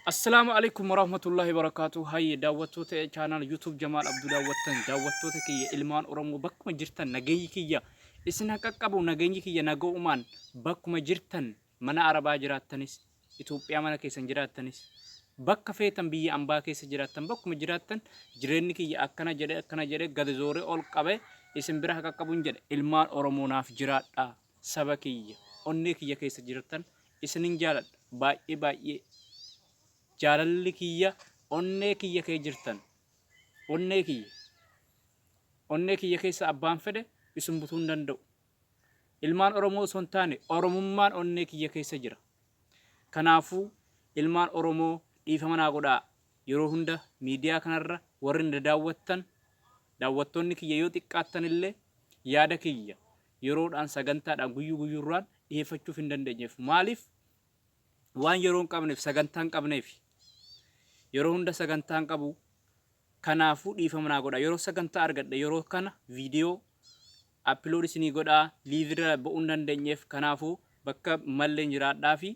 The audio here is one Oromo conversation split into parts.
السلام عليكم ورحمة الله وبركاته. هاي دعوتوت channel YouTube جمال عبد دعوتن دعوتوت كي إلمان أورمو بك مجرتن نجيي كيا إسنا كقبو نجيي كيا نجو أمان بك مجرتن منا عربا جراتنس إثيوبيا منا كيسن جراتنس بك فيتن بي أمبا كيس جراتن بك مجراتن جريني كيا أكنا جري قد زوري أول قبه إسم برا كقبون جر إلمان أورمو ناف جرات سبكية أني كيا كيس جراتن إسنين جالت باي jaalalli kiyya onnee kiyya kee jirtan onnee kiyya keessa abbaan fedhe isin butuu hin danda'u. Ilmaan Oromoo osoo hin taane Oromummaan onnee kiyya keessa jira. Kanaafuu ilmaan Oromoo dhiifama naa godhaa. Yeroo hunda miidiyaa kanarra warri daawwattoonni kiyya yoo xiqqaattan illee yaada kiyya yeroodhaan sagantaadhaan guyyuurraan dhiyeeffachuuf hin dandeenyeef. Maaliif? Waan yeroo hin qabneef sagantaa hin qabneef. Yeroo hunda sagantaan qabu kanaafuu dhiifama naa godhaa. Yeroo sagantaa argadhe yeroo kana viidiyoo upload isinii godhaa liivira ba'uu hin dandeenyeef kanaafuu bakka malleen jiraadhaa fi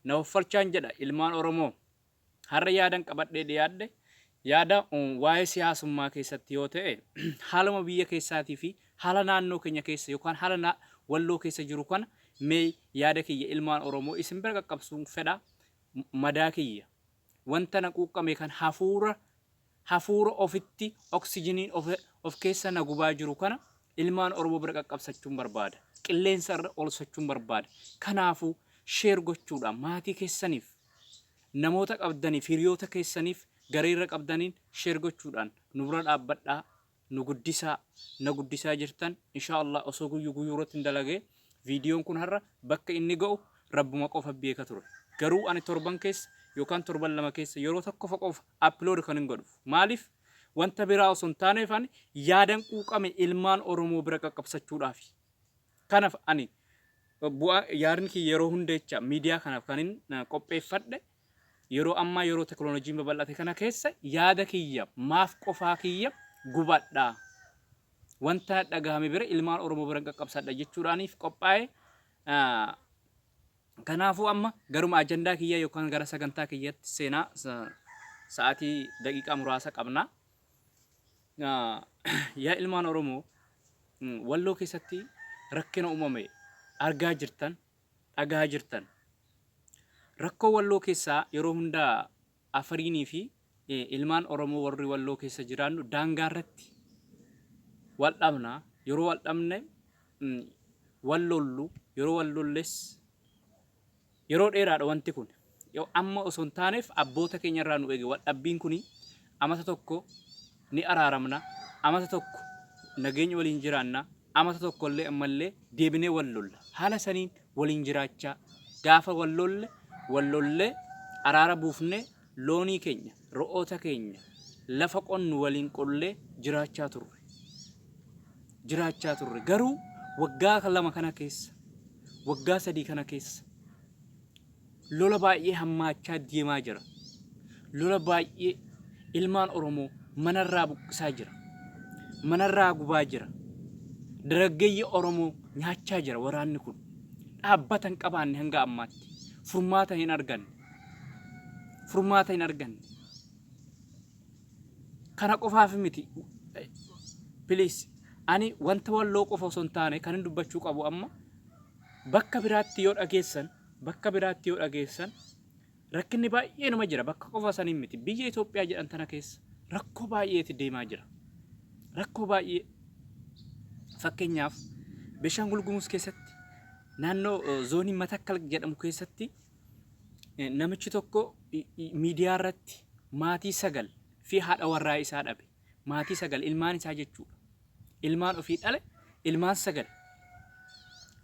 na hoffalchaan jedha ilmaan Oromoo. Har'a yaadan qabadhee dhiyaadhe yaada waa'ee siyaasummaa keessatti yoo ta'e haaluma biyya keessaatii fi haala naannoo keenya keessa yookaan haala walloo keessa jiru kana mee yaada kiyya ilmaan Oromoo isin bira qaqqabsuun fedha madaa kiyya. Wanta naquuqame kan hafuura ofitti oksijiniin of keessa na gubaa jiru kana ilmaan Oromoo bira qaqqabsachuun barbaada. Qilleensa irra oolfachuun barbaada. Kanaafuu sheer gochuudhaan maatii keessaniif namoota qabdaniif hiriyoota keessaniif gareerra qabdaniin sheer gochuudhaan nu bira dhaabbadhaa nu guddisaa jirtan inshaallah osoo guyyuu irratti hin dalagee viidiyoon kun har'a bakka inni ga'u rabbuma qofa beeka ture. Garuu ani torban keessa yookaan torban lama keessa yeroo tokko qofa upload kan hin godhu. Maaliif? Wanta biraa osoo hin taaneef ani yaadan quuqame ilmaan Oromoo bira qaqqabsachuudhaaf. Kanaaf ani yaadni kiyya yeroo hundeecha miidiyaa kanaaf kan hin qopheeffadhe yeroo ammaa yeroo teknooloojiin babal'ate kana keessa yaada kiyya maaf qofaa kiyya gubadhaa. Wanta dhagahame bira ilmaan Oromoo bira qaqqabsadha jechuudhaaniif qophaa'ee kanaafuu amma garuma ajandaa kiyya yookaan gara sagantaa kiyyatti seenaa sa'aatii daqiiqaa muraasa qabna. Yaa ilmaan Oromoo walloo keessatti rakkina uumame argaa jirtan dhagaa jirtan. Rakkoo walloo keessaa yeroo hundaa afariinii fi ilmaan Oromoo warri walloo keessa jiraannu daangaa irratti wal dhabna. Yeroo wal dhabne wallollu yeroo wallolles yeroo dheeraadha wanti kun. Amma osoo hin taaneef abboota keenya irraa nu eege waldhabbiin kuni amata tokko ni araaramna, amata tokko nageenya waliin jiraanna, amata tokko illee ammallee deebinee wallolla. Haala saniin waliin jiraachaa gaafa wallollee araara buufnee loonii keenya, re'oota keenya lafa qonnu waliin qollee jiraachaa turre. Garuu waggaa lama kana keessa, waggaa sadii kana keessa lola baay'ee hammaachaa deemaa jira. Lola baay'ee ilmaan Oromoo manarraa buqqisaa jira. Manarraa gubaa jira. Dargaggeeyyi Oromoo nyaachaa jira waraanni kun. Dhaabbata hin qabaanne hanga ammaatti. Furmaata hin arganne. Kana qofaaf miti. Please ani wanta walloo qofa osoo hin taane kan hin dubbachuu qabu amma bakka biraatti yoo dhageessan rakkinni baay'ee nama jira. Bakka qofa saniin miti biyya Itoophiyaa jedhan tana keessa rakkoo baay'eeti deemaa jira. Rakkoo baay'ee fakkeenyaaf Beeshaangul Gumuz keessatti naannoo zoonii Matakkal jedhamu keessatti namichi tokko miidiyaa irratti maatii 9 fi haadha warraa isaa dhabe. Maatii 9 ilmaan isaa jechuudha. Ilmaan ofii dhale ilmaan 9.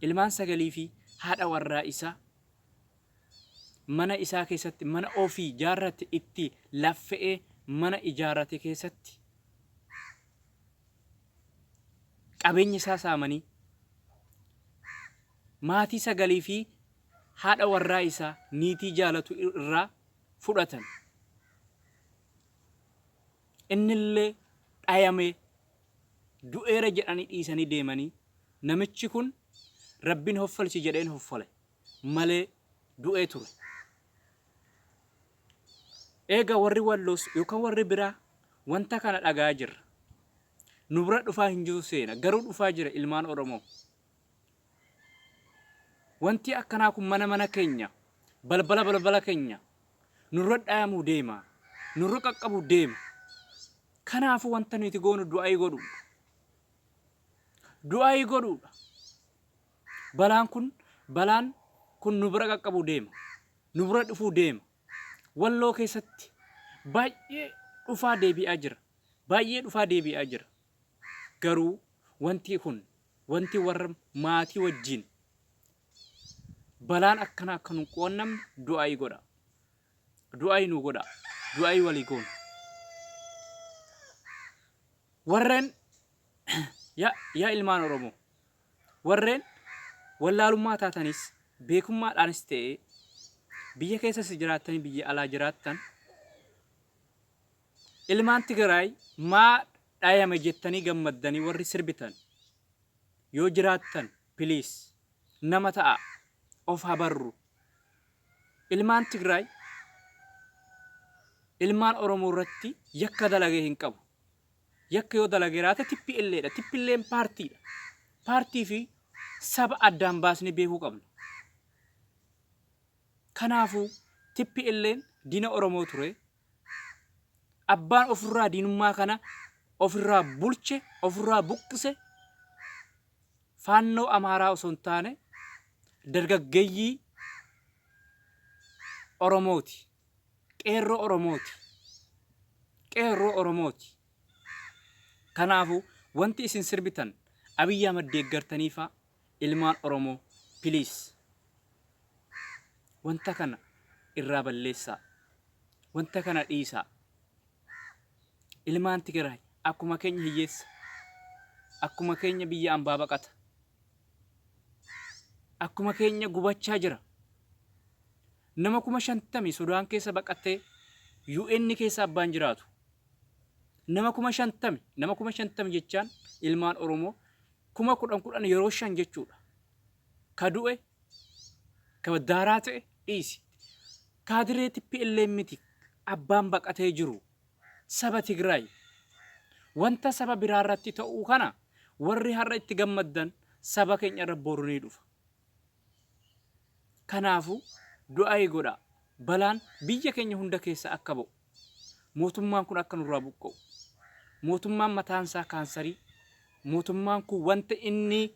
Ilmaan 9 fi haadha warraa isaa mana isaa keessatti mana ofii ijaarrate itti laffa'ee mana ijaarrate keessatti qabeenya isaa saamanii maatii 9 fi haadha warraa isaa niitii jaalatu irraa fudhatan. Innillee dhayamee du'eera jedhanii dhiisanii deemanii namichi kun Rabbiin hoffalchi jedheen hoffale malee du'ee ture. eega warri walloos yookaan warri biraa wanta kana dhagaa jirra. Nu bira dhufaa hin jiru seena garuu dhufaa jira ilmaan Oromoo. Wanti akkanaa kun mana keenya balbala keenya nurra dhaamuu deema. Nurra qaqqabu deema. Kanaafu wanta nuti goonu du'aa godhuudha. Du'aa godhuudha. Balaan kun nu bira qaqqabu deema. Nu bira dhufuu deema. Walloo keessatti baay'ee dhufaa deebi'aa jira. Garuu wanti warra maatii wajjin balaan akkana akka nu qoonnamne du'aa godha. Du'aa nu godha. Du'aa walii goona. Warreen yaa ilmaan Oromoo warreen wallaalummaa taatanis beekummaadhaanis ta'ee biyya keessas jiraatanii biyya alaa jiraattan ilmaan Tigraay maa dhaayame jettanii gammaddanii warri sirbitan yoo jiraattan please nama ta'a of habarru. Ilmaan Tigraay ilmaan Oromoo irratti yakka dalagee hin qabu. Yakka yoo dalagee raate TPL'dha. TPL'n paartiidha. Paartii fi saba addaan baasnee beekuu qabna. Kanaafuu TPL'n diina Oromoo ture. Abbaan ofirraa diinummaa kana ofirraa bulche, ofirraa buqqise faannoo Amaaraa osoo hin taane dargaggeeyyii Oromooti. Qeerroo Oromooti. Kanaafuu wanti isin sirbitan Abiyyi Ahmad deeggartaniifa ilmaan Oromoo please wanta kana irraa balleessaa. Wanta kana dhiisaa. Ilmaan Tigraay akkuma keenya hiyyeessa. Akkuma keenya biyya ambaa baqata. Akkuma keenya gubachaa jira. Nama 50 Sudaan keessa baqatee UN keessa abbaan jiraatu. Nama 50 jechaan ilmaan Oromoo 10,000 yeroo 5 jechuudha. Ka du'e ka daaraa ta'e dhiisi. Kaadiree TPL'n miti abbaan baqatee jiru saba Tigraay. Wanta saba biraa irratti ta'uu kana warri har'a itti gammaddan saba keenya irra boru ni dhufa. Kanaafuu du'aa godha. Balaan biyya keenya hunda keessa akka ba'u. Mootummaan kun akka nurraa buqqa'u. Mootummaan mataan isaa kaansarii. Mootummaan kun wanta inni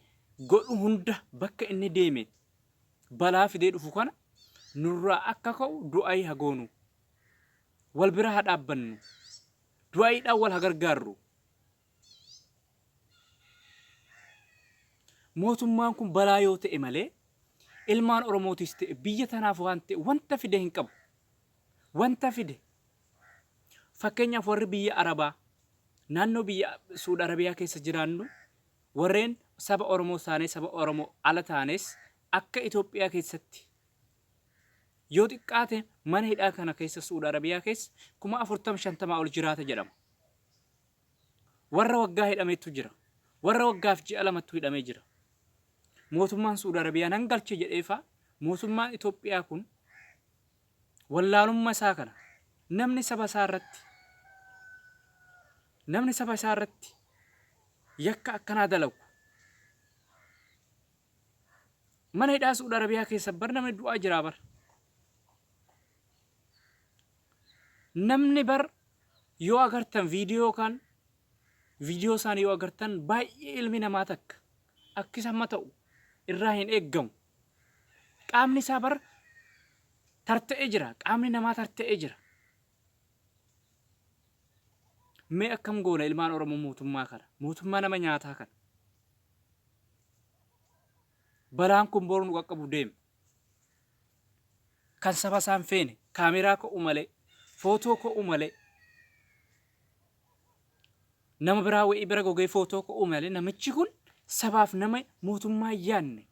godhu hunda bakka inni deeme balaa fidee dhufu kana nurraa akka ka'u du'aa haa goonu. Wal bira haa dhaabbannu. Du'aadhaan wal haa gargaarru. Mootummaan kun balaa yoo ta'e malee ilmaan Oromootis ta'e biyya tanaaf waan ta'e wanta fide hin qabu. Wanta fide fakkeenyaaf warri biyya Arabaa naannoo biyya Suud Arabiyaa keessa jiraannu warreen saba Oromoo taanee saba Oromoo ala taanes akka Itoophiyaa keessatti yoo xiqqaate mana hidhaa kana keessa Suud Arabiyaa keessa 40-50 ol jiraata jedhama. Warra waggaa hidhameetu jira. Warra waggaaf ji'a lamattu hidhamee jira. Mootummaan Suud Arabiyaa nan galche jedheefa mootummaan Itoophiyaa kun wallaalummaa isaa kana namni saba isaa irratti yakka akkanaa dalagu mana hidhaa Suud Arabiyaa keessa bar namni du'aa jira bar. Namni bar yoo agartan viidiyoo isaanii yoo agartan baay'ee ilmi namaa takka akkisa amma ta'u irraa hin eeggamu. Qaamni isaa bar tarta'ee jira. Qaamni namaa tarta'ee jira. Mee akkam goona ilmaan Oromoo mootummaa kana? Mootummaa nama nyaataa kana. Balaan kun boru nu qaqqabu deema. Kan saba isaan feene kaameraa ka'u malee, footoo ka'u malee, nama biraa wa'ii bira gogee footoo ka'u malee namichi kun sabaaf nama mootummaa hin yaanne.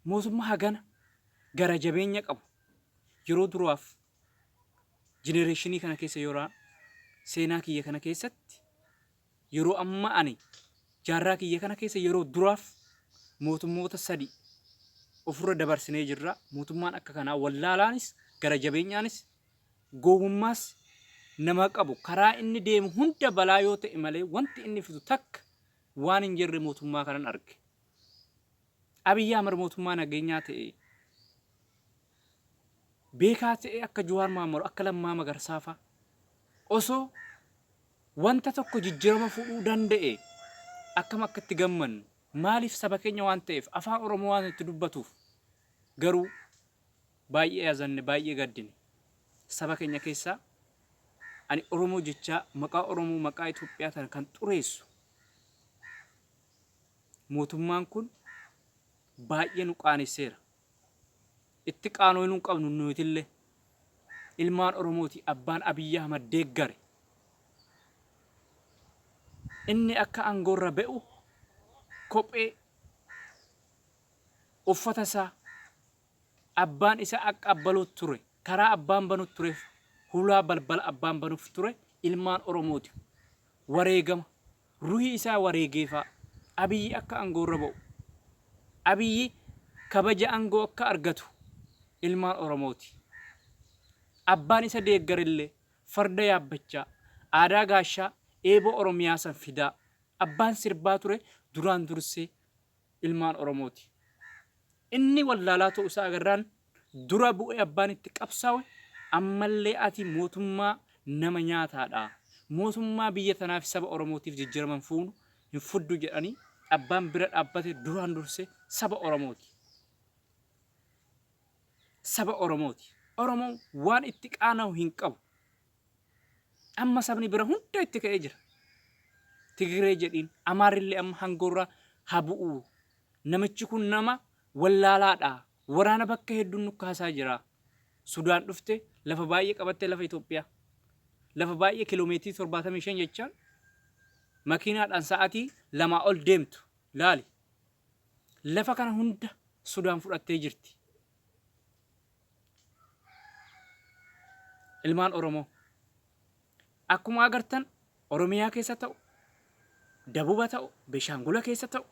Mootummaa hagana gara jabeenya qabu yeroo duraaf jenereeshinii kana keessa yeroo seenaa kiyya kana keessatti yeroo amma ani jaarraa kiyya kana keessa yeroo duraaf mootummoota 3 ofirra dabarsinee jirra. Mootummaan akka kanaa wallaalaanis gara jabeenyaanis gowwummaas nama qabu karaa inni deemu hunda balaa yoo ta'e malee wanti inni fidu takka waan hin jirre mootummaa kanan arge. Abiyyi Ahmad mootummaa nageenyaa ta'e beekaa ta'e akka Jawaar Mohaammed akka Lammaa Magarsaa fa'a osoo wanta tokko jijjiirama fudhuu danda'e akkam akkatti gammannu maaliif saba keenya waan ta'eef afaan Oromoo waan itti dubbatuuf garuu baay'ee yaazanne baay'ee gaddine saba keenya keessaa ani Oromoo jecha maqaa Oromoo maqaa Itoophiyaa tana kan xureessu mootummaan kun baay'ee nu qaanesseera. Itti qaanoo nu qabnu nuutillee ilmaan Oromooti abbaan Abiyyi Ahmad deeggare. Inni akka aangoorra be'u kophee uffata isaa abbaan isa akka abbaluut ture karaa abbaan banuut tureef hulaa balbala abbaan banuuf ture ilmaan Oromooti. Wareegama ruhii isaa wareegeefaa Abiyyi akka aangoorra ba'u Abiyyi kabaja aangoo akka argatu ilmaan Oromooti. Abbaan isa deeggarillee farda yaabbachaa aadaa gaashaa eeboo Oromiyaa san fidaa abbaan sirbaa ture duraan dursee ilmaan Oromooti. Inni wallaalaa ta'uu isaa agarraan dura bu'ee abbaan itti qabsaa'e ammallee ati mootummaa nama nyaataadha. Mootummaa biyya tanaaf saba Oromootiif jijjiiraman fuunu hin fuddu jedhanii abbaan bira dhaabbate duraan dursee saba Oromooti. Saba Oromooti. Oromoon waan itti qaana'u hin qabu. Amma sabni bira hunda itti ka'ee jira. Tigiree jedhiin Amaarillee amma hangoorra haa bu'u. Namichi kun nama wallaalaadha. Waraana bakka hedduun nu kaasaa jira. Sudaan dhufte lafa baay'ee qabattee lafa Itoophiyaa. Lafa baay'ee kiloomeetirii 75 jechaan makiinaadhaan sa'aatii 2 ol deemtu. Laali. Lafa kana hunda Sudaan fudhattee jirti. Ilmaan Oromoo akkuma agartan Oromiyaa keessa ta'u Dabuba ta'u Beshangula keessa ta'u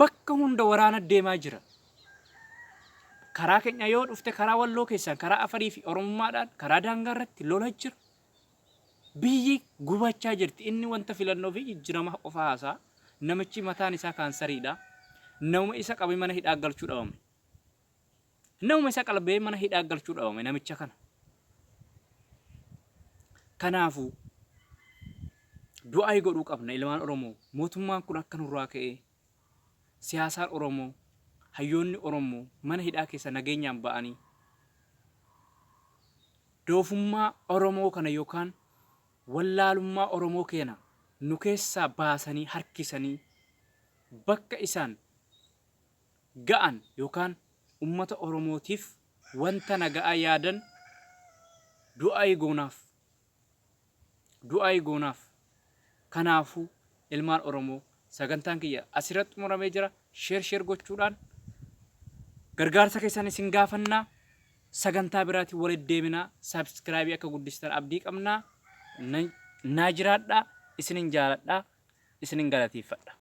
bakka hunda waraana deemaa jira. Karaa keenya yoo dhufte karaa Walloo keessaan karaa Afarii fi Oromummaadhaan karaa daangaa irratti lola jira. Biyyi gubachaa jirti. Inni wanta filannoo fi jijjiirama qofa haasaa namichi mataan isaa kaansariidha. Nama isa qabee mana hidhaa galchuu dhabame. Nama isa qalbee mana hidhaa galchuu dhabame namicha kana. Kanaafuu du'aa godhuu qabna ilmaan Oromoo. Mootummaan kun akka nurraa ka'ee siyaasaan Oromoo hayyoonni Oromoo mana hidhaa keessa nageenyaan ba'anii doofummaa Oromoo kana yookaan wallaalummaa Oromoo keena nu keessaa baasanii harkisanii bakka isaan ga'an yookaan ummata Oromootiif wanta nagaa yaadan du'aa goonaaf. Kanaafuu ilmaan Oromoo sagantaan kiyya asirratti xumuramee jira. Sheer gochuudhaan gargaarsa keessan isin gaafannaa. Sagantaa biraatiin walitti deemnaa. Subscribe akka guddistan abdii qabnaa. Naa jiraadhaa. Isinin jaaladhaa. Isinin galateeffadha.